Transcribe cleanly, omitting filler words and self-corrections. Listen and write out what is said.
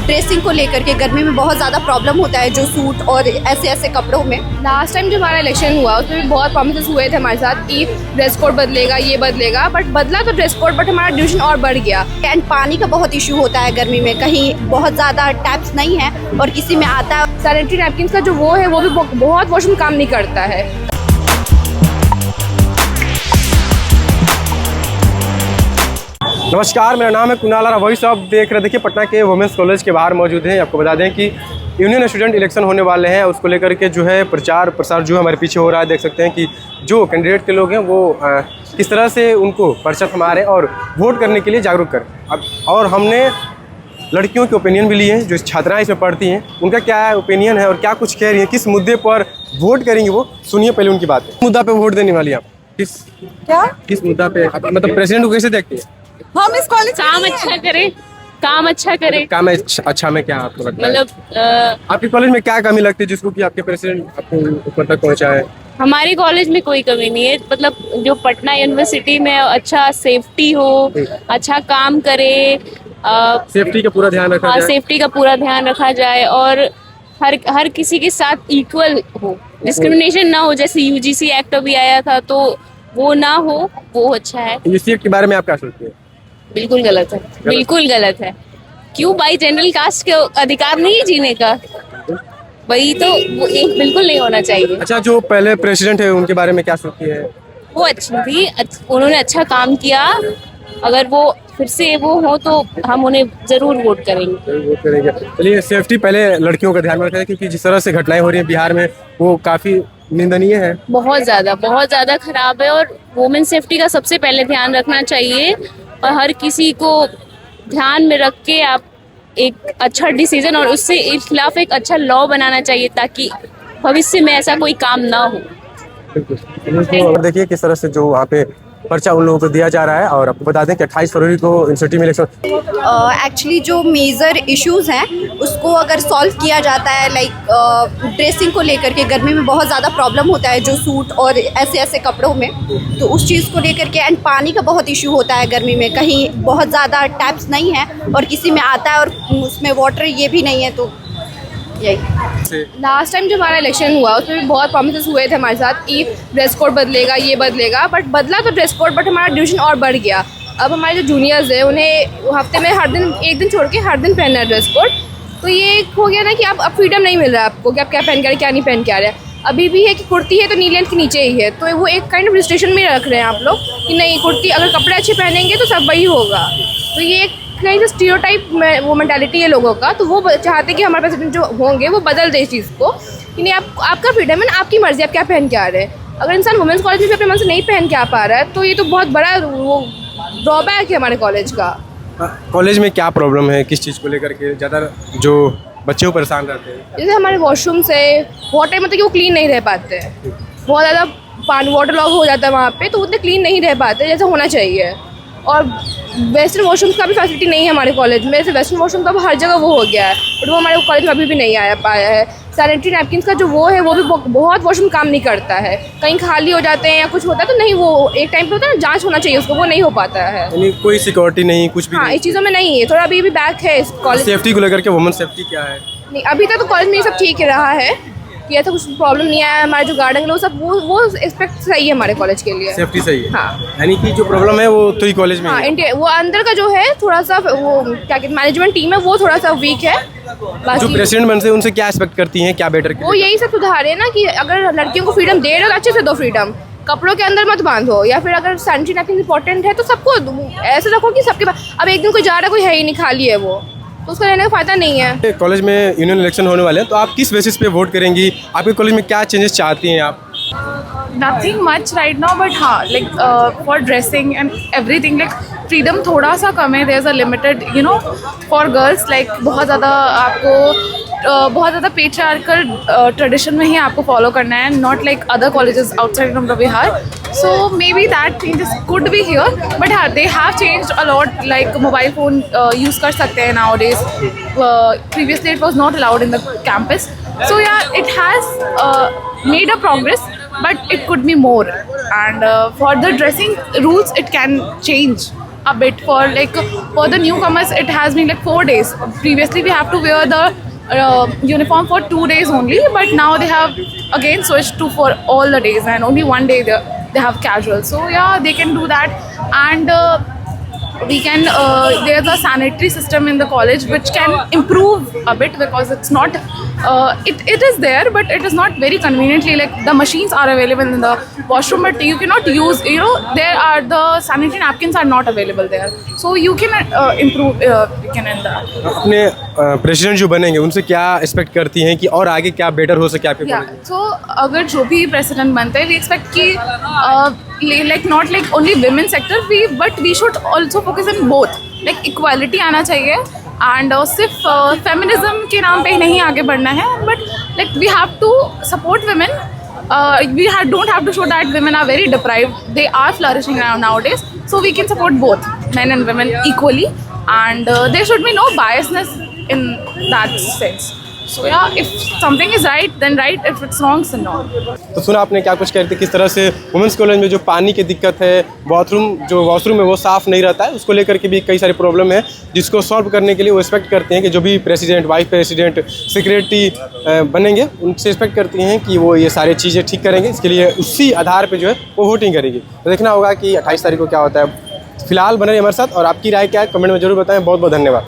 Dressing को लेकर के गर्मी में बहुत ज़्यादा प्रॉब्लम होता है, जो सूट और ऐसे ऐसे कपड़ों में। लास्ट टाइम जो हमारा इलेक्शन हुआ उसमें भी बहुत प्रॉमिसेस हुए थे हमारे साथ कि ड्रेस कोड बदलेगा, ये बदलेगा, बट बदला तो ड्रेस कोड, बट हमारा ड्यूरेशन और बढ़ गया। एंड पानी का बहुत इशू होता है गर्मी में, कहीं बहुत ज़्यादा टैप्स नहीं है और किसी में आता है। सैनिटरी नैपकिन का जो वो है वो भी बहुत वॉशरूम काम नहीं करता है। नमस्कार, मेरा नाम है कुणाल और वही सब देख रहे। देखिए, पटना के वुमेंस कॉलेज के बाहर मौजूद हैं। आपको बता दें कि यूनियन स्टूडेंट इलेक्शन होने वाले हैं, उसको लेकर के जो है प्रचार प्रसार जो हमारे पीछे हो रहा है। देख सकते हैं कि जो कैंडिडेट के लोग हैं वो किस तरह से उनको पर्चा थमा रहे हैं और वोट करने के लिए जागरूक कर। अब और हमने लड़कियों के ओपिनियन भी लिए हैं, जो छात्राएँ इसमें पढ़ती हैं, उनका क्या ओपिनियन है और क्या कुछ कह रही हैं, किस मुद्दे पर वोट करेंगी वो सुनिए पहले उनकी बात। मुद्दा पर वोट देने वाली आप किस मुद्दा पे, मतलब प्रेसिडेंट को कैसे देखते हैं? हम इस कॉलेज काम अच्छा करे, काम अच्छा करे। काम अच्छा में क्या आपको लगता है? मतलब आपके कॉलेज में क्या कमी लगती है जिसको कि आपके प्रेसिडेंट आपको ऊपर तक पहुंचाए? हमारे कॉलेज में कोई कमी नहीं है। मतलब जो पटना यूनिवर्सिटी में अच्छा सेफ्टी हो, अच्छा काम करे, सेफ्टी का पूरा ध्यान रखा जाए। सेफ्टी का पूरा ध्यान रखा जाए और हर किसी के साथ इक्वल हो, डिस्क्रिमिनेशन ना हो। जैसे यूजीसी एक्ट अभी आया था तो वो ना हो, वो अच्छा है। यूजीसी के बारे में आप क्या सोचते हैं? बिल्कुल गलत है, बिल्कुल गलत है। क्यों भाई, जनरल कास्ट के अधिकार नहीं है जीने का? वही तो वो एक बिल्कुल नहीं होना चाहिए। अच्छा, जो पहले प्रेसिडेंट है उनके बारे में क्या सोचती है? वो अच्छी थी, उन्होंने अच्छा काम किया। अगर वो फिर से वो हो तो हम उन्हें जरूर वोट करेंगे। वोट करेंगे। चलिए, सेफ्टी पहले लड़कियों का ध्यान रखा है, क्योंकि जिस तरह से घटनाएं हो रही हैं बिहार में वो काफी निंदनीय है। बहुत ज्यादा खराब है और वुमेन सेफ्टी का सबसे पहले ध्यान रखना चाहिए और हर किसी को ध्यान में रख के आप एक अच्छा डिसीजन और उससे खिलाफ एक अच्छा लॉ बनाना चाहिए ताकि भविष्य में ऐसा कोई काम ना हो। बिल्कुल। देखिए किस तरह से जो वहाँ पे पर्चा उन लोगों को दिया जा रहा है। और आपको बता दें कि 28 फरवरी को यूनिवर्सिटी में इलेक्शन। एक्चुअली जो मेजर इश्यूज हैं उसको अगर सॉल्व किया जाता है, लाइक ड्रेसिंग को लेकर के गर्मी में बहुत ज़्यादा प्रॉब्लम होता है, जो सूट और ऐसे ऐसे कपड़ों में, तो उस चीज़ को लेकर के। एंड पानी का बहुत इशू होता है गर्मी में, कहीं बहुत ज़्यादा टैप्स नहीं है और किसी में आता है और उसमें वाटर ये भी नहीं है, तो यही। लास्ट टाइम जो हमारा इलेक्शन हुआ उसमें भी बहुत प्रॉमिसेस हुए थे हमारे साथ कि ड्रेस कोड बदलेगा, ये बदलेगा, बट बदला तो ड्रेस कोड, बट हमारा ड्यूरेशन और बढ़ गया। अब हमारे जो जूनियर्स हैं उन्हें हफ्ते में हर दिन, एक दिन छोड़ के हर दिन पहनना है ड्रेस कोड। तो ये हो गया ना कि अब फ्रीडम नहीं मिल रहा है आपको कि आप क्या पहन के आ रहे, क्या नहीं पहन के आ रहे हैं। अभी भी है कि कुर्ती है तो नी लेंथ के नीचे ही है, तो वो एक काइंड ऑफ रिस्ट्रिक्शन में रख रहे हैं आप लोग कि नहीं, कुर्ती अगर कपड़े अच्छे पहनेंगे तो सब वही होगा। तो ये एक कहीं से स्टीरियोटाइप में वो मेंटालिटी है लोगों का, तो वो चाहते हैं कि हमारे प्रेसिडेंट जो होंगे वो बदल दे इस चीज़ को कि नहीं, आपका फ्रीडम है ना, आपकी मर्जी, आप क्या पहन के आ रहे हैं। अगर इंसान वुमेंस कॉलेज में भी अपने मन से नहीं पहन के आ पा रहा है तो ये तो बहुत बड़ा वो ड्रॉबैक है हमारे कॉलेज का। कॉलेज में क्या प्रॉब्लम है, किस चीज़ को लेकर के ज़्यादा जो बच्चे को परेशान रहते हैं? जैसे हमारे वॉशरूम से बहुत टाइम मतलब कि वो क्लीन नहीं रह पाते हैं, बहुत ज़्यादा पानी वाटर लॉग हो जाता है वहाँ पे, तो उतने क्लीन नहीं रह पाते जैसे होना चाहिए। और वेस्टर्न वॉशरूम का भी फैसिलिटी नहीं है हमारे कॉलेज में। जैसे वेस्टर्न वॉशरूम तो अब हर जगह वो हो गया है, बट वो हमारे कॉलेज में अभी भी नहीं पाया है। सैनिटरी नैपकिन का जो वो है वो भी बहुत वॉशरूम काम नहीं करता है, कहीं खाली हो जाते हैं या कुछ होता है तो नहीं, वो एक टाइम पे होता है ना, जांच होना चाहिए उसको, वो नहीं हो पाता है। यानी कोई सिक्योरिटी नहीं, कुछ भी? हाँ, इस चीज़ों में नहीं है, थोड़ा अभी भी बैक है इस कॉलेज। सेफ्टी को लेकर के वुमेन सेफ्टी क्या है? नहीं, अभी तक तो कॉलेज में ये सब ठीक रहा है कि ऐसा कुछ प्रॉब्लम नहीं आया। हमारे जो गार्डन है वो सब वो एक्सपेक्ट सही है हमारे कॉलेज के लिए, सेफ्टी सही है। हाँ, यानी कि जो प्रॉब्लम है वो तो ही कॉलेज में हाँ, है। वो अंदर का जो है थोड़ा सा वो क्या कहते हैं, मैनेजमेंट टीम है वो थोड़ा सा वीक है। जो प्रेसिडेंट बनते हैं उनसे क्या एक्सपेक्ट करती हैं, क्या बेटर? वो यही सब सुधार है ना कि अगर लड़कियों को फ्रीडम दे रहे हो तो अच्छे से दो फ्रीडम, कपड़ों के अंदर मत बांधो, या फिर अगर सैनिटरी नैपकिन इंपॉर्टेंट है तो सबको ऐसे रखो कि सबके पास। अब एक दिन कोई जा रहा है, कोई है ही नहीं, खाली है वो, तो उसका रहने का फायदा नहीं है। कॉलेज में यूनियन इलेक्शन होने वाले हैं, तो आप किस बेसिस पे वोट करेंगी? आपके कॉलेज में क्या चेंजेस चाहती हैं आप? Nothing much right now, but हाँ like for dressing and everything like freedom थोड़ा सा कम है। There is a limited for girls, like बहुत ज़्यादा आपको बहुत ज़्यादा पेट्रियार्कल ट्रेडिशन में ही आपको फॉलो करना है, not like other colleges outside from the Bihar. So maybe that changes could be here, but हाँ they have changed a lot, like mobile phone use कर सकते हैं nowadays, previously it was not allowed in the campus. So yeah it has made a progress, but it could be more, and for the dressing rules it can change a bit for the newcomers. It has been like 4 days. Previously we have to wear the uniform for 2 days only, but now they have again switched to for all the days, and only 1 day they have casual. So yeah, they can do that. And we can there's a sanitary system in the college which can improve a bit, because it's not it is there, but it is not very conveniently, like the machines are available in the washroom, but you cannot use, there are the sanitary napkins are not available there, so you can improve, you can end that. अपने president जो बनेंगे उनसे क्या expect करती हैं कि और आगे क्या बेटर हो सके आपके कॉलेज में? So अगर जो भी प्रेसिडेंट बनते हैं, वी एक्सपेक्ट कि like not like only women sector, but we should also focus on both, like equality आना चाहिए, and सिर्फ फेमिनिज्म के नाम पे ही नहीं आगे बढ़ना है, but like we have to support women. Don't have to show that women are very deprived. They are flourishing nowadays, so we can support both men and women equally, and there should be no biasness in that sense. So yeah, if something is right, then right. If it's wrong, then wrong. तो सुना आपने क्या कुछ कह रहे थे, किस तरह से वुमेंस कॉलेज में जो पानी की दिक्कत है, वॉशरूम है वो साफ़ नहीं रहता है, उसको लेकर के भी कई सारी प्रॉब्लम है, जिसको सॉल्व करने के लिए वो एक्सपेक्ट करते हैं कि जो भी प्रेसिडेंट, वाइस प्रेसिडेंट, सेक्रेटरी बनेंगे, उनसे एक्सपेक्ट करती हैं कि वो ये सारी चीज़ें ठीक करेंगे। इसके लिए उसी आधार पर जो है वो वोटिंग करेंगे। तो देखना होगा कि 28 तारीख को क्या होता है। फिलहाल बने रहिए हमारे साथ, और आपकी राय क्या है कमेंट में जरूर बताएं। बहुत बहुत धन्यवाद।